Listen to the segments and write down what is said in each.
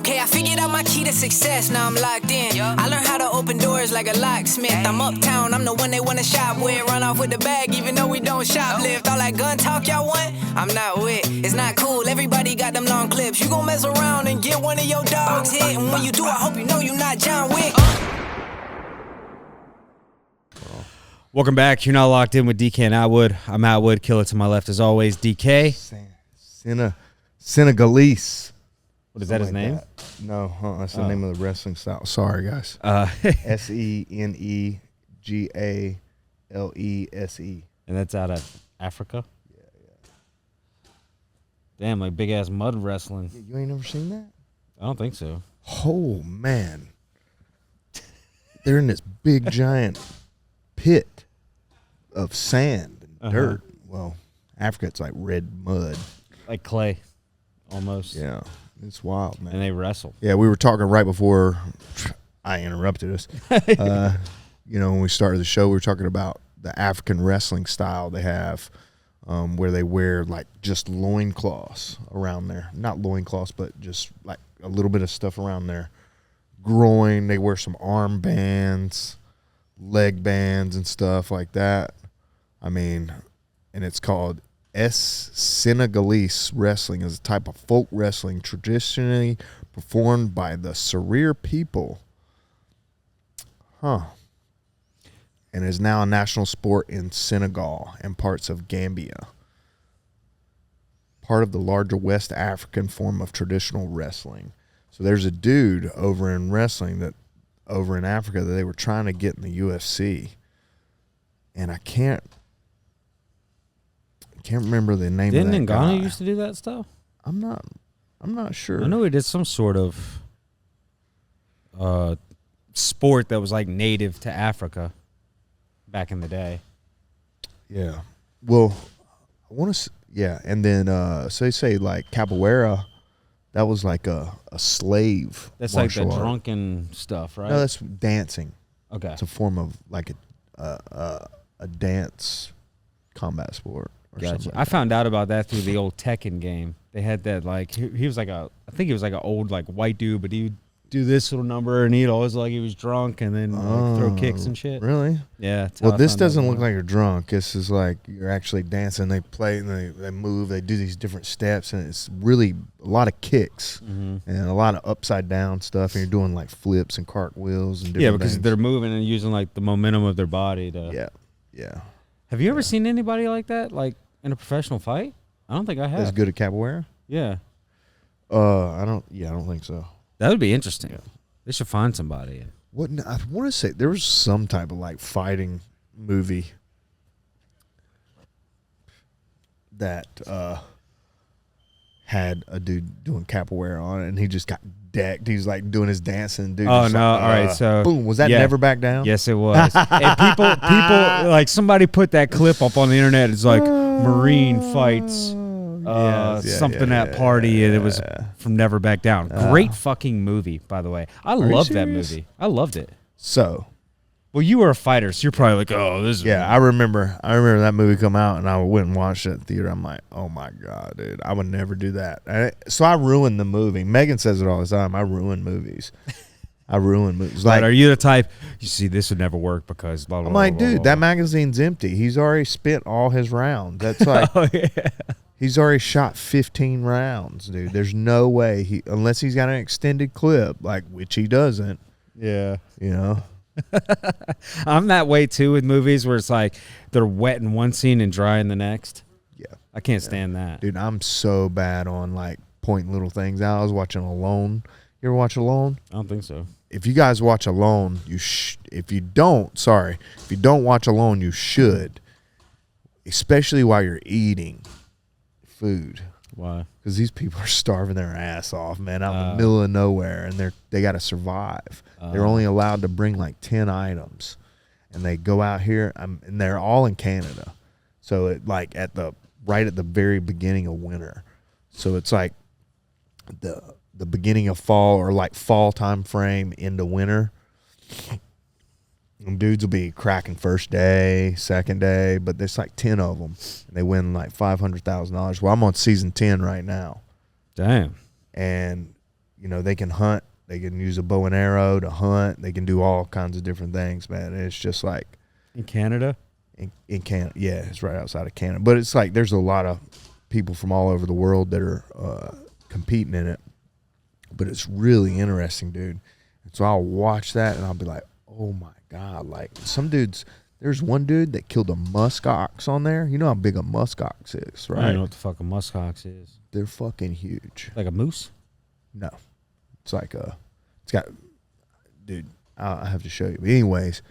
Okay, I figured out my key to success, now I'm locked in. I learned how to open doors like a locksmith. I'm uptown, I'm the one they wanna shop with. Run off with the bag even though we don't shoplift. All that gun talk y'all want, I'm not with. It's not cool, everybody got them long clips. You gon' mess around and get one of your dogs hit. And when you do, I hope you know you're not John Wick. Welcome back. You're now locked in with DK and Atwood. I'm Atwood. Killer to my left as always, DK. Senegalese. What is that his name? That. No, that's the name of the wrestling style. Sorry, guys. Senegalese. And that's out of Africa? Yeah. Damn, like big-ass mud wrestling. You ain't never seen that? I don't think so. Oh, man. They're in this big, giant pit of sand and dirt. Well, Africa, it's like red mud. Like clay, almost. Yeah, it's wild, man. And they wrestle. Yeah, we were talking right before I interrupted us. When we started the show, we were talking about the African wrestling style they have, where they wear like just loincloths around there. Not loincloths, but just like a little bit of stuff around their groin. They wear some arm bands, leg bands, and stuff like that. I mean, and it's called Senegalese wrestling, is a type of folk wrestling traditionally performed by the Serer people. And is now a national sport in Senegal and parts of Gambia. Part of the larger West African form of traditional wrestling. So there's a dude over in wrestling over in Africa that they were trying to get in the UFC. And I can't remember the name Didn't of that Ngannou guy. used to do that stuff? I'm not sure. I know he did some sort of sport that was like native to Africa back in the day. Yeah. Well, I want to. Yeah, and then so they say like capoeira, that was like a slave. That's like the martial art. drunken stuff, right? No, that's dancing. Okay. It's a form of like a dance combat sport. Or Gotcha. something I found out about that through the old Tekken game. They had that like he was like I think he was like an old like white dude, but he would do this little number and he'd always like he was drunk and then like, throw kicks and shit. Really? Yeah. Well, this doesn't look like you're drunk. This is like you're actually dancing. They play and they move. They do these different steps, and it's really a lot of kicks and a lot of upside down stuff. And you're doing like flips and cartwheels and different because things. they're moving and using like the momentum of their body to. Yeah. Have you ever seen anybody like that, like in a professional fight? I don't think I have. That's good at capoeira. Yeah. I don't think so. That would be interesting. Yeah. They should find somebody. What I want to say, there was some type of like fighting movie that had a dude doing capoeira on it, and he just got decked. He was like doing his dancing. Dude, oh no! All right, so boom. Was that Never Back Down? Yes, it was. And people, like somebody put that clip up on the internet. It's like Marine fights. Something at party, and it was from Never Back Down. Great fucking movie, by the way. I loved that movie. I loved it. So, well, you were a fighter, so you're probably like, oh, this is. Yeah, I remember that movie come out, and I went and watched it at the theater. I'm like, oh my god, dude, I would never do that. So I ruined the movie. Megan says it all the time. I ruin movies. Like, are you the type? You see, this would never work because. Blah, blah, I'm like, blah, dude, blah, that blah. magazine's empty. He's already spent all his rounds. That's like. Oh, yeah. He's already shot 15 rounds, dude. There's no way unless he's got an extended clip, like which he doesn't. Yeah, you know. I'm that way too with movies where it's like they're wet in one scene and dry in the next. Yeah, I can't stand that, dude. I'm so bad on like pointing little things out. I was watching Alone. You ever watch Alone? I don't think so. If you guys watch Alone, if you don't watch Alone, you should, especially while you're eating food. Why? Because these people are starving their ass off, man, out in the middle of nowhere, and they got to survive. They're only allowed to bring like 10 items, and they go out here, and they're all in Canada, so it like right at the very beginning of winter, so it's like the beginning of fall or like fall time frame into winter. And dudes will be cracking first day, second day, but there's like 10 of them, and they win like $500,000. Well, I'm on season 10 right now. Damn. And they can hunt. They can use a bow and arrow to hunt. They can do all kinds of different things, man. And it's just like in Canada. In Canada, yeah, it's right outside of Canada. But it's like there's a lot of people from all over the world that are competing in it. But it's really interesting, dude. And so I'll watch that and I'll be like, oh my God. Like some dudes, there's one dude that killed a musk ox on there. You know how big a musk ox is, right? I don't know what the fuck a musk ox is. They're fucking huge. Like a moose? No. It's like it's got, dude, I have to show you. But anyways,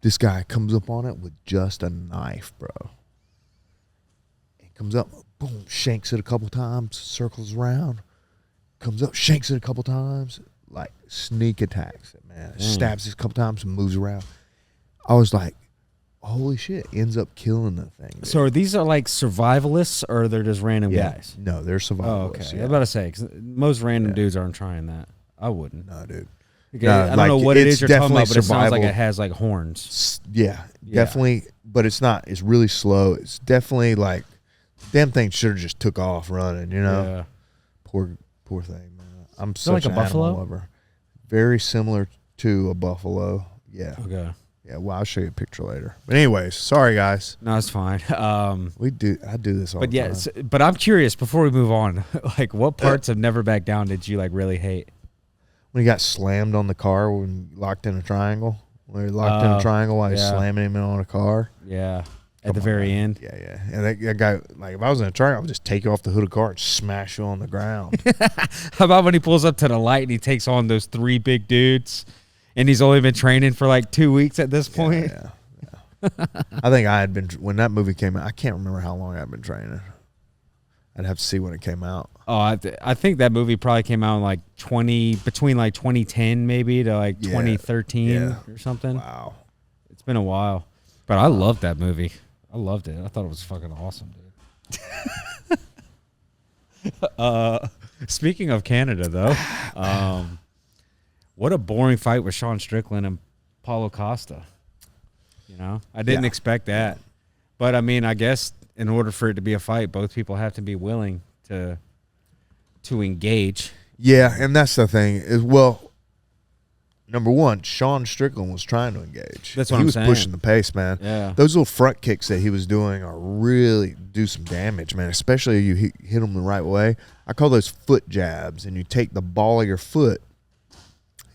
this guy comes up on it with just a knife, bro. He comes up, boom, shanks it a couple times, circles around, comes up, shanks it a couple times, like sneak attacks it, man. Stabs it a couple times and moves around. I was like, holy shit, ends up killing the thing. Dude. So are these like survivalists or they're just random guys? No, they're survivalists. Oh, okay. Yeah. I was about to say, 'cause most random dudes aren't trying that. I wouldn't. No, dude. Okay, I don't know what it is you're talking about, but it sounds like it has like horns. Yeah, definitely. But it's not. It's really slow. It's definitely like, damn thing should have just took off running, Yeah. Poor thing, man. I'm such like an a buffalo animal lover. Very similar to a buffalo. Yeah. Okay. Yeah, well, I'll show you a picture later. But anyways, sorry guys. No, it's fine. I do this all the time. But I'm curious before we move on, like what parts of Never Back Down did you like really hate? When he got slammed on the car when locked in a triangle. When he locked in a triangle while he's slamming him in on a car. Yeah. At the very end. Yeah. And that guy, like if I was in a triangle, I would just take you off the hood of the car and smash you on the ground. How about when he pulls up to the light and he takes on those 3 big dudes and he's only been training for like 2 weeks at this point? Yeah. I think I had been, when that movie came out, I can't remember how long I'd been training. I'd have to see when it came out. Oh, I think that movie probably came out in like between like 2010 maybe to like 2013 or something. Wow. It's been a while. But I loved that movie. I loved it. I thought it was fucking awesome, dude. Speaking of Canada, though, what a boring fight with Sean Strickland and Paulo Costa. I didn't expect that. But, I mean, I guess in order for it to be a fight, both people have to be willing to engage. Yeah, and that's the thing is, well, number one, Sean Strickland was trying to engage. That's what I'm saying. He was pushing the pace, man. Yeah. Those little front kicks that he was doing are really do some damage, man, especially if you hit them the right way. I call those foot jabs, and you take the ball of your foot,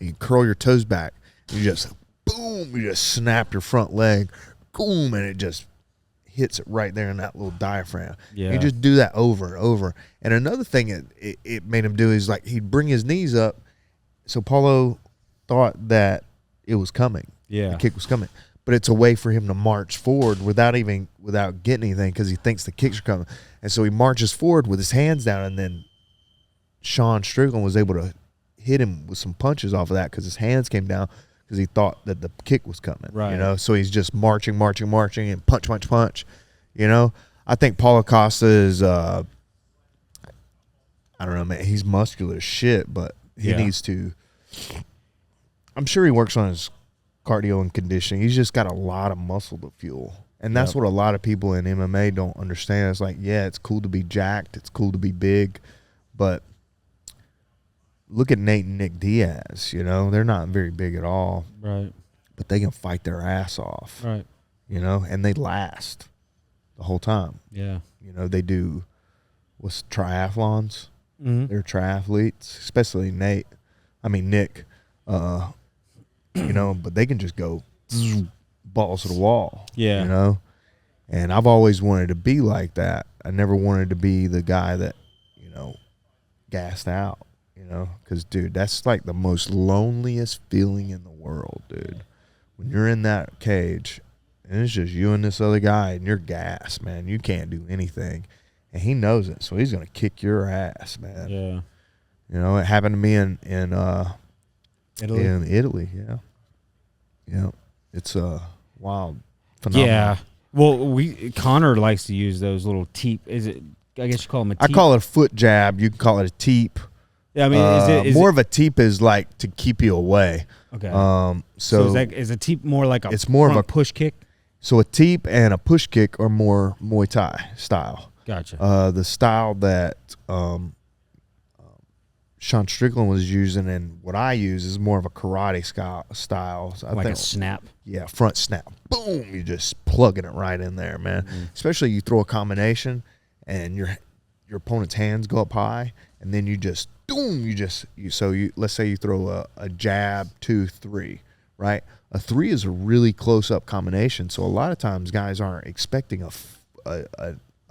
and you curl your toes back, and you just, boom, you just snap your front leg, boom, and it just hits it right there in that little diaphragm. Yeah. You just do that over and over. And another thing it made him do is like he'd bring his knees up, so Paulo thought that it was coming. Yeah. The kick was coming. But it's a way for him to march forward without getting anything because he thinks the kicks are coming. And so he marches forward with his hands down, and then Sean Strickland was able to hit him with some punches off of that because his hands came down because he thought that the kick was coming. Right. So he's just marching and punch. I think Paulo Costa is I don't know, man. He's muscular as shit, but he needs to. I'm sure he works on his cardio and conditioning. He's just got a lot of muscle to fuel. And that's what a lot of people in MMA don't understand. It's like, yeah, it's cool to be jacked. It's cool to be big. But look at Nate and Nick Diaz, They're not very big at all. Right. But they can fight their ass off. Right. And they last the whole time. Yeah. They do triathlons. Mm-hmm. They're triathletes, especially Nick. But they can just go balls to the wall. Yeah. And I've always wanted to be like that. I never wanted to be the guy that, gassed out, because, dude, that's like the most loneliest feeling in the world, dude. When you're in that cage and it's just you and this other guy and you're gassed, man. You can't do anything. And he knows it, so he's going to kick your ass, man. Yeah. It happened to me in Italy. In Italy, yeah. Yeah. It's a wild phenomenon. Yeah. Well, Connor likes to use those little teep. Is it? I guess you call them a teep. I call it a foot jab. You can call it a teep. Yeah, I mean, is more of a teep is like to keep you away. Okay. So is a teep more like a? It's more of a push kick. So a teep and a push kick are more Muay Thai style. Gotcha. The style that Sean Strickland was using, and what I use is more of a karate style. So I like think, a snap. Yeah, front snap. Boom! You just plugging it right in there, man. Especially you throw a combination, and your opponent's hands go up high, and then you just boom. Let's say you throw a jab 2-3, right? A 3 is a really close up combination, so a lot of times guys aren't expecting a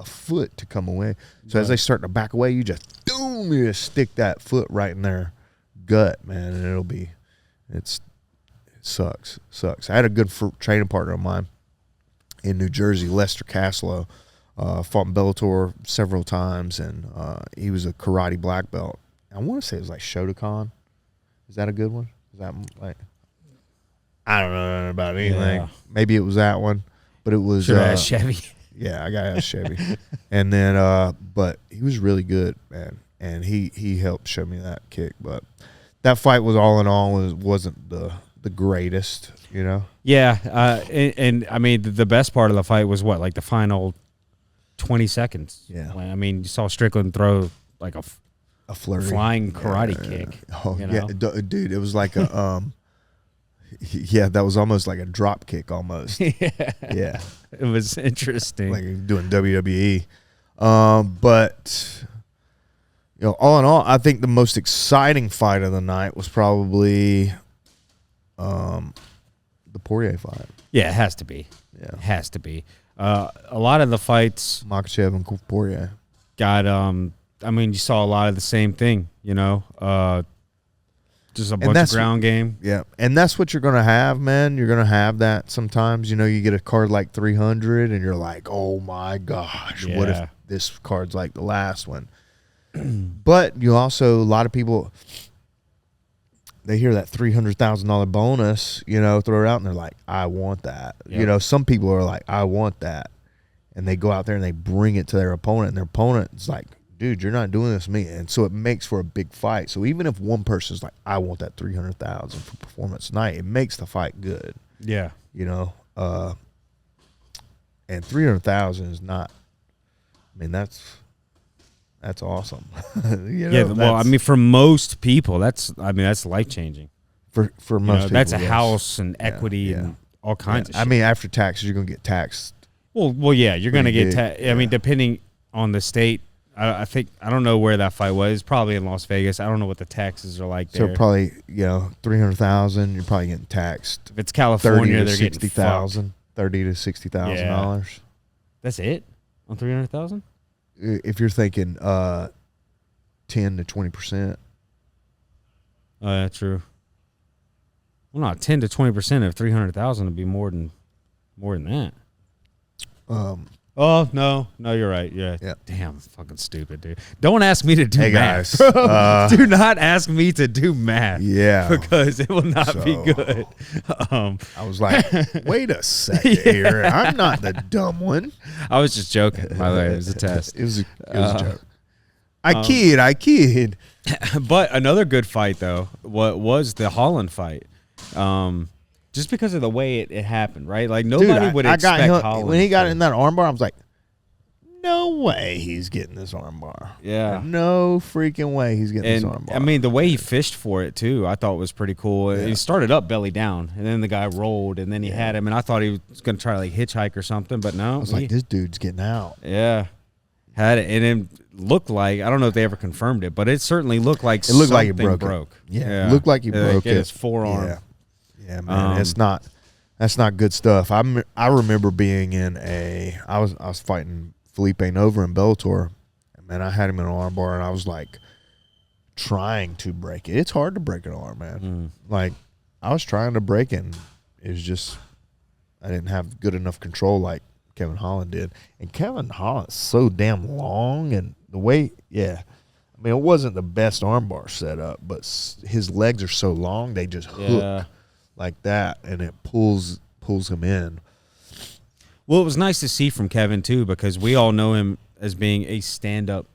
foot to come away. So as they start to back away, you just boom, you just stick that foot right in their gut, man, and it sucks. I had a good training partner of mine in New Jersey, Lester Caslow, fought in Bellator several times, and he was a karate black belt. I want to say it was like Shotokan. Is that a good one? Is that like, I don't know about anything. Yeah. Maybe it was that one, but it was Chevy. Yeah, I got a Chevy. And then, but he was really good, man. And he helped show me that kick. But that fight was all in all wasn't the greatest, you know? Yeah. And I mean, the best part of the fight was what, like the final 20 seconds. Yeah. I mean, you saw Strickland throw like a flurry. Flying karate kick. Oh, you know? Yeah. Dude, it was like a, yeah, that was almost like a drop kick almost. Yeah. It was interesting. Like doing WWE. But, you know, all in all, I think the most exciting fight of the night was probably the Poirier fight. Yeah, it has to be. Yeah. It has to be. A lot of the fights. Makhachev and Poirier. Got, I mean, you saw a lot of the same thing, you know, just a bunch of ground game. Yeah, and that's what you're going to have, man. You're going to have that sometimes. You know, you get a card like 300, and you're like, oh, my gosh, what if this card's like the last one? But you also, a lot of people, they hear that $300,000 bonus, you know, throw it out, and they're like, I want that. Yep. You know, some people are like, I want that. And they go out there and they bring it to their opponent, and their opponent's like, dude, you're not doing this to me. And so it makes for a big fight. So even if one person's like, I want that $300,000 for performance tonight, it makes the fight good. Yeah. You know, and $300,000 is not, I mean, that's awesome. You know, well, I mean, for most people, that's life changing. For most people, that's a house and equity and all kinds of shit. I mean, after taxes, you're going to get taxed. Well, yeah, you're going to get taxed. I mean, depending on the state, I think, I don't know where that fight was. Probably in Las Vegas. I don't know what the taxes are like there. So probably, you know, $300,000, you're probably getting taxed. If it's California, they're getting $30,000 to $60,000. Yeah. That's it on $300,000. If you're thinking 10 to 20%. Oh, yeah, true. Well, not 10 to 20% of 300,000 would be more than that. Oh, no, you're right. Yeah. Damn, fucking stupid, dude. Don't ask me to do math. Guys, bro. Do not ask me to do math. Yeah. Because it will not be good. I was like, wait a second here. I'm not the dumb one. I was just joking, by the way. It was a test. It was a joke. I kid. But another good fight, though, was the Holland fight. Just because of the way it happened, right? Like, nobody would expect Holland. When he got in that armbar, I was like, no way he's getting this armbar. Yeah. No freaking way he's getting this armbar. I mean, the way he fished for it, too, I thought was pretty cool. Yeah. He started up belly down, and then the guy rolled, and then he had him, and I thought he was going to try to, like, hitchhike or something, but no. I was like, this dude's getting out. Yeah. Had it, and it looked like, I don't know if they ever confirmed it, but it certainly looked like something like it broke. Yeah. It looked like he broke it. His forearm. Yeah, man, that's not good stuff. I remember being I was fighting Felipe Nova in Bellator, and man, I had him in an armbar, and I was like trying to break it. It's hard to break an arm, man. Like, I was trying to break it, and it was just, I didn't have good enough control like Kevin Holland did. And Kevin Holland's so damn long, and the way, I mean, it wasn't the best armbar setup, but his legs are so long, they just hook like that, and it pulls him in. Well, it was nice to see from Kevin, too, because we all know him as being a stand-up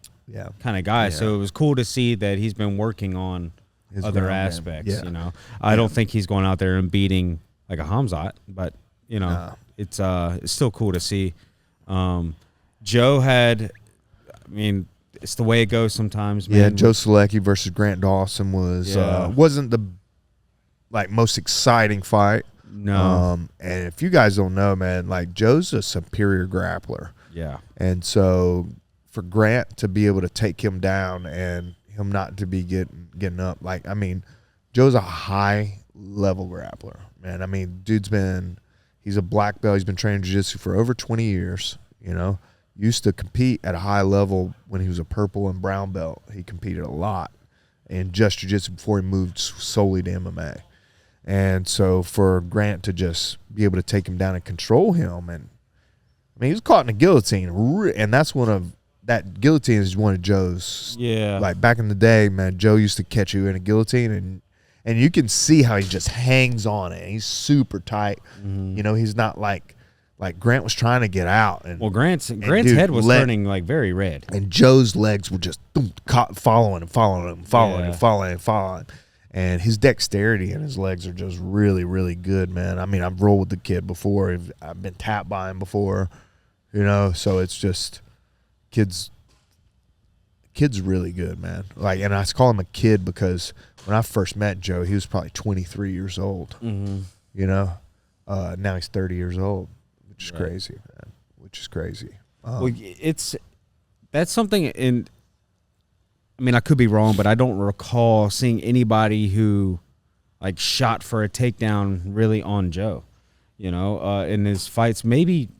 kind of guy. So it was cool to see that he's been working on his other aspects, you know. I don't think he's going out there and beating like a Hamzat, but, you know, it's still cool to see. Joe had, I mean, it's the way it goes sometimes, Yeah, man. Joe Selecki versus Grant Dawson wasn't the most exciting fight. No. And if you guys don't know, man, like Joe's a superior grappler. Yeah. And so for Grant to be able to take him down and him not to be getting up, Joe's a high level grappler, man. I mean, he's a black belt. He's been training jiu-jitsu for over 20 years, used to compete at a high level when he was a purple and brown belt. He competed a lot in just jiu-jitsu before he moved solely to MMA. And so for Grant to just be able to take him down and control him, and he was caught in a guillotine, and that guillotine is one of Joe's. Yeah. Like back in the day, man, Joe used to catch you in a guillotine, and you can see how he just hangs on it. He's super tight. Mm-hmm. He's not like Grant was trying to get out. And Grant's head was turning like very red, and Joe's legs were just following him. And his dexterity and his legs are just really, really good, man. I mean, I've rolled with the kid before. I've been tapped by him before, so it's just kid's really good, man. And I call him a kid because when I first met Joe, he was probably 23 years old. Mm-hmm. Now he's 30 years old, which is Right. crazy, man. Which is crazy. That's something in. I mean, I could be wrong, but I don't recall seeing anybody who shot for a takedown really on Joe. In his fights, maybe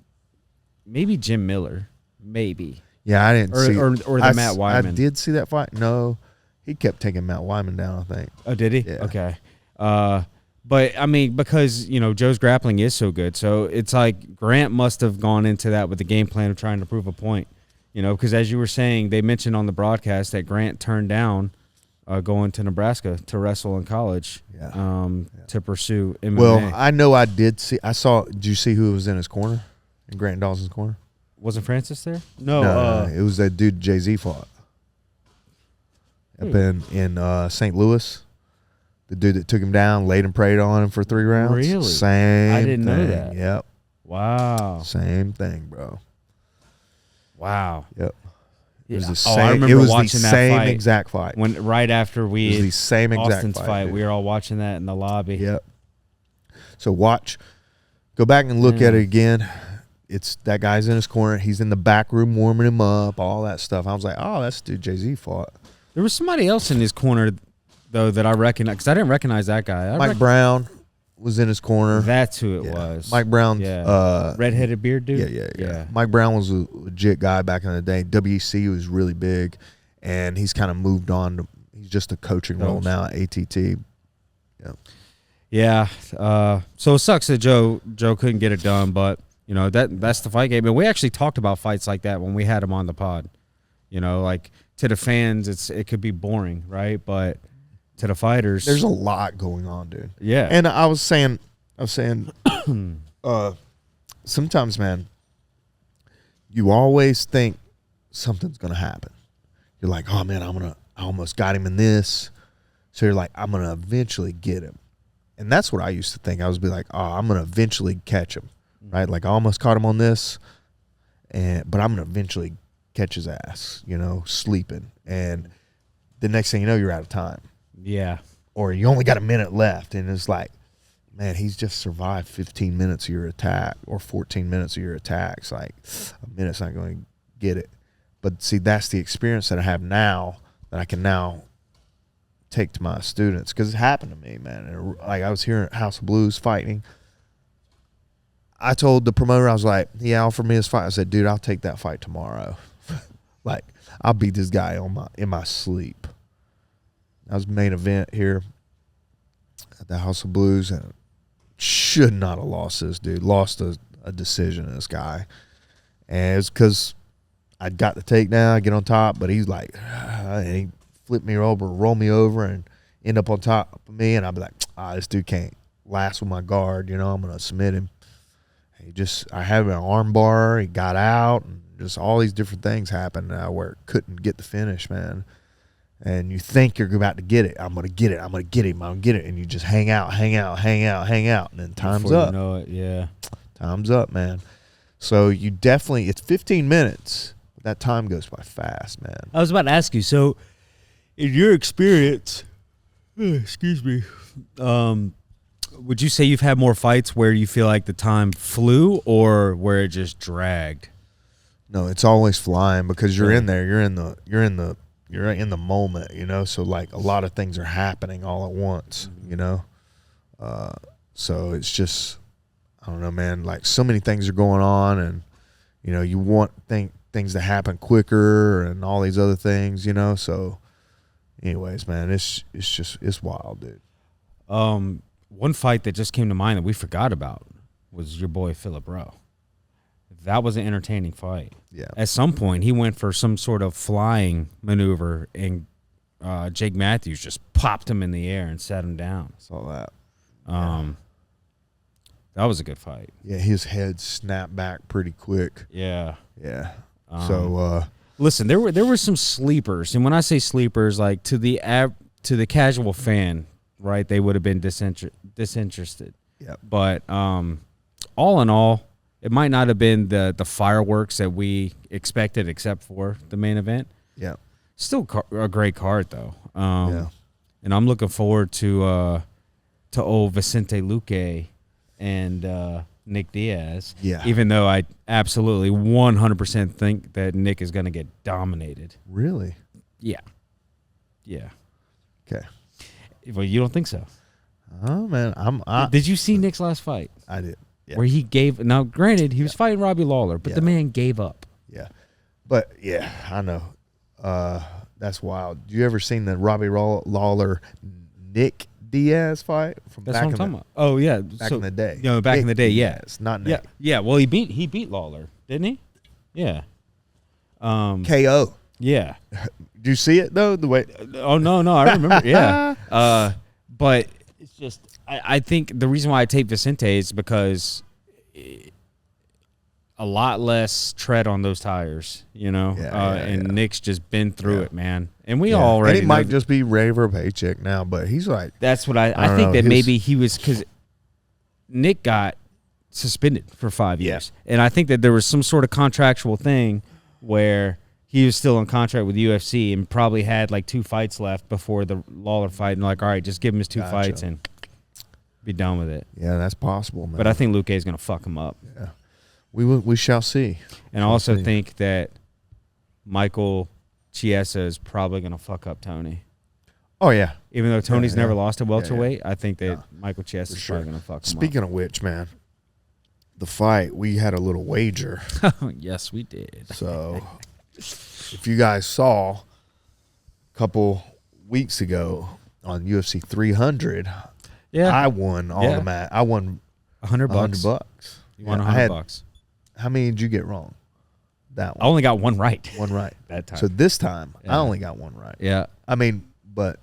Jim Miller, maybe. Yeah, I didn't see or the Matt Wyman. I did see that fight. No, he kept taking Matt Wyman down, I think. Oh, did he? Yeah. Okay. But I mean, because Joe's grappling is so good, so it's like Grant must have gone into that with the game plan of trying to prove a point. Because as you were saying, they mentioned on the broadcast that Grant turned down going to Nebraska to wrestle in college. To pursue MMA. Well, I know I did see. Did you see who was in his corner? In Grant Dawson's corner? Wasn't Francis there? No. No, it was that dude Jay-Z fought. Up in St. Louis. The dude that took him down, laid and prayed on him for 3 rounds. Really? Same I didn't know thing. that. Yep. Wow. Same thing, bro. Wow. Yep. It was Yeah. the same. I remember it was watching the that same fight exact fight. when right after It was the same exact Austin's fight, dude. we were all watching that in the lobby. Yep. So go back and look at it again. It's that guy's in his corner. He's in the back room warming him up, all that stuff. I was like, oh, that's the dude Jay-Z fought. There was somebody else in his corner though that I recognize because I didn't recognize that guy. Mike Brown was in his corner. That's who it Yeah. was. Mike Brown. Yeah. Redheaded beard dude. Yeah. Mike Brown was a legit guy back in the day. WEC was really big, and he's kind of moved on. He's just a coaching role now at ATT. Yeah. Yeah. So it sucks that Joe couldn't get it done, but that's the fight game. And we actually talked about fights like that when we had him on the pod. To the fans, it could be boring, right? But to the fighters, There's a lot going on, dude. Yeah. And I was saying, sometimes, man, you always think something's gonna happen. You're like, oh man, I almost got him in this. So you're like, I'm gonna eventually get him. And that's what I used to think. I was be like, oh, I'm gonna eventually catch him. Right? Like I almost caught him on this, but I'm gonna eventually catch his ass, sleeping. And the next thing you know, you're out of time. Yeah. Or you only got a minute left, and it's like, man, he's just survived 15 minutes of your attack or 14 minutes of your attacks. Like a minute's not going to get it. But see, that's the experience that I have now that I can now take to my students, because it happened to me, man. And like I was here at House of Blues fighting. I told the promoter, I was like, he offered me this fight. I said, dude, I'll take that fight tomorrow. Like, I'll beat this guy in my sleep. That was main event here at the House of Blues, and should not have lost this dude. Lost a decision in this guy. And it's because I got the takedown, I get on top, but he's like, and he flipped me over, roll me over, and end up on top of me, and I'd be like, this dude can't last with my guard, I'm going to submit him. I had an arm bar, he got out, and just all these different things happened where it couldn't get the finish, man. And you think you're about to get it. I'm going to get it. I'm going to get him. I'm going to get it. And you just hang out. And then time's Before up. You know it, yeah. Time's up, man. So you definitely, it's 15 minutes. that time goes by fast, man. I was about to ask you. So, in your experience, excuse me, would you say you've had more fights where you feel like the time flew, or where it just dragged? No, it's always flying because you're in there. You're in the moment, you know. So like a lot of things are happening all at once, you know. So it's just, I don't know, man. Like so many things are going on, and you know, you want things to happen quicker, and all these other things, you know. So, anyways, man, it's wild, dude. One fight that just came to mind that we forgot about was your boy Philip Rowe. That was an entertaining fight. Yeah. At some point, he went for some sort of flying maneuver, and Jake Matthews just popped him in the air and set him down. Saw that. That was a good fight. Yeah, his head snapped back pretty quick. Yeah. Yeah. So listen, there were some sleepers, and when I say sleepers, like to the casual fan, right? They would have been disinterested. Yep. But all in all, it might not have been the fireworks that we expected, except for the main event. Yeah. Still a great card, though. Yeah. And I'm looking forward to old Vicente Luque and Nick Diaz. Yeah. Even though I absolutely 100% think that Nick is going to get dominated. Really? Yeah. Yeah. Okay. Well, you don't think so? Oh man, Did you see Nick's last fight? I did. Yeah. Where he gave. Now, granted, he was fighting Robbie Lawler, but the man gave up. Yeah. But yeah, I know. That's wild. You ever seen the Robbie Lawler Nick Diaz fight from That's back what I'm in talking about. Oh yeah, back in the day? You know, back in the day, yeah, Diaz, not Nick. yeah. Well, he beat Lawler, didn't he? Yeah. KO. Yeah. Do you see it though? The way. Oh no, I remember. Yeah. But it's just I think the reason why I take Vicente is because a lot less tread on those tires, you know. And Nick's just been through it, man. And we already. And he might just be ready for a paycheck now, but he's like. That's what I think that maybe he was, because Nick got suspended for 5 years, and I think that there was some sort of contractual thing where he was still in contract with UFC and probably had like 2 fights left before the Lawler fight, and like, all right, just give him his 2 fights and be done with it. Yeah, that's possible, man. But I think Luque is going to fuck him up. Yeah, we shall see. And I also think that Michael Chiesa is probably going to fuck up Tony. Oh yeah, even though Tony's never lost a welterweight, I think that Michael Chiesa is probably going to fuck him up. Speaking of which, man, the fight, we had a little wager. Yes, we did. So, if you guys saw a couple weeks ago on UFC 300, I won all the match. I won $100. $100. You won $100. How many did you get wrong? That one. I only got one right. One right. That time. So this time, I only got one right. Yeah. I mean, but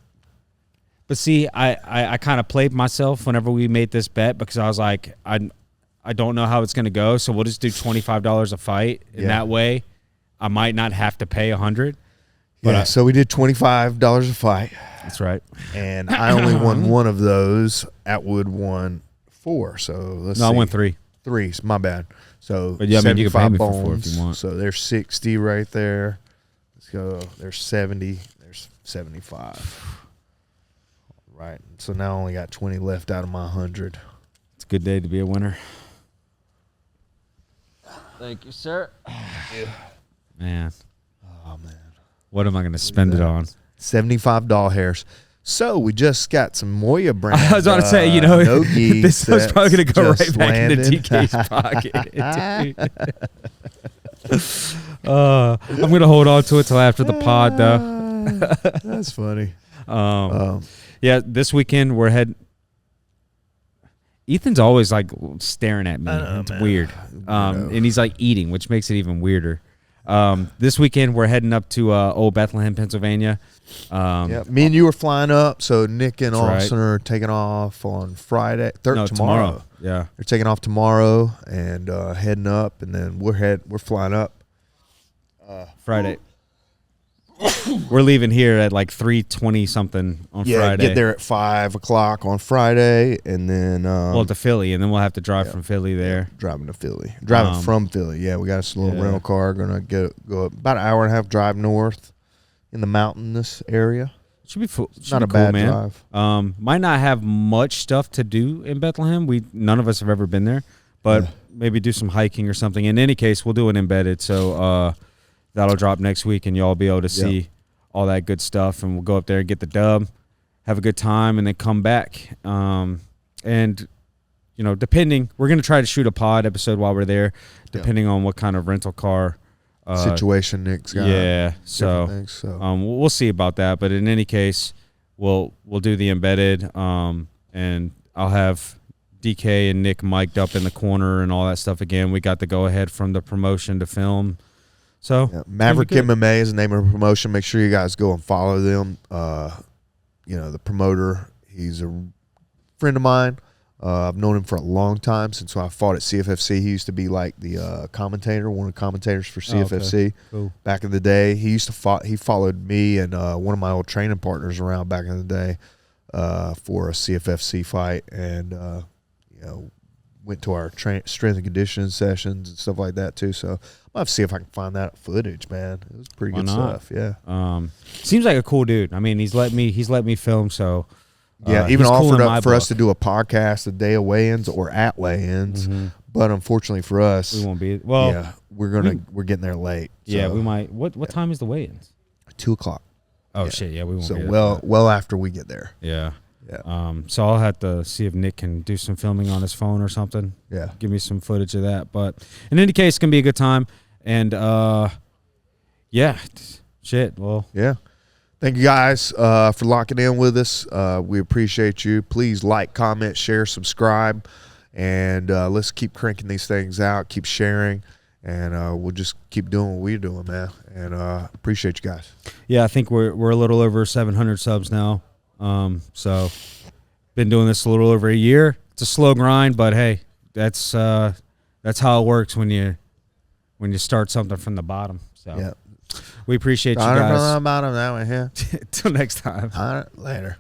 see, I kind of played myself whenever we made this bet, because I was like, I don't know how it's going to go, so we'll just do $25 a fight, and that way I might not have to pay $100. But so we did $25 a fight. That's right. And I only won one of those. Atwood won 4. So let's see. I won 3. 3. My bad. So but yeah, I mean, you can pay me for 4 if you want. So there's 60 right there. Let's go. There's 70. There's 75. Right. So now I only got 20 left out of my 100. It's a good day to be a winner. Thank you, sir. Man. Oh, man. What am I going to spend it on? $75 hairs. So we just got some Moya brand. I was about to say, you know, no-gi this was probably going to go right back into landed. DK's pocket. I'm going to hold on to it till after the pod, though. That's funny. Yeah, this weekend we're heading. Ethan's always like staring at me. It's weird. And he's like eating, which makes it even weirder. This weekend we're heading up to Old Bethlehem, Pennsylvania. Me and you were flying up, so Nick and Austin are taking off on Friday. Tomorrow. Yeah, they're taking off tomorrow and heading up, and then we're flying up Friday. we're leaving here at like 3:20 something on Friday. Get there at 5 o'clock on Friday, and then to Philly, and then we'll have to drive from Philly there. Driving to Philly, from Philly. Yeah, we got a little rental car. Gonna go about an hour and a half drive north in the mountainous area. Should be not a bad drive. Might not have much stuff to do in Bethlehem. None of us have ever been there, but maybe do some hiking or something. In any case, we'll do an embedded. So that'll drop next week, and y'all be able to see all that good stuff. And we'll go up there and get the dub, have a good time, and then come back. And depending, we're gonna try to shoot a pod episode while we're there, depending on what kind of rental car situation Nick's got. Yeah, so we'll see about that. But in any case, we'll do the embedded, and I'll have DK and Nick mic'd up in the corner and all that stuff again. We got the go ahead from the promotion to film. So Maverick MMA is the name of the promotion. Make sure you guys go and follow them. The promoter, he's a friend of mine. I've known him for a long time since I fought at CFFC. He used to be like the commentator, one of the commentators for CFFC back in the day. He followed me and one of my old training partners around back in the day for a CFFC fight, and went to our strength and conditioning sessions and stuff like that too. So I'll have to see if I can find that footage, man. It was pretty good stuff. Yeah. Seems like a cool dude. I mean, he's let me film, so. Even offered up for us to do a podcast the day of weigh-ins or at weigh-ins, but unfortunately for us, we won't be. We're getting there late. So. Yeah, we might. What time is the weigh-ins? 2 o'clock. Oh shit! Yeah, we won't. So be well after we get there. Yeah. So I'll have to see if Nick can do some filming on his phone or something. Yeah. Give me some footage of that. But in any case, it's gonna be a good time. And shit. Well. Yeah. Thank you guys for locking in with us. We appreciate you. Please like, comment, share, subscribe, and let's keep cranking these things out. Keep sharing, and we'll just keep doing what we're doing, man. And appreciate you guys. Yeah, I think we're a little over 700 subs now. So been doing this a little over a year. It's a slow grind, but hey, that's how it works when you start something from the bottom. So. Yeah. We appreciate you guys. About him that way, yeah. Till next time. Later.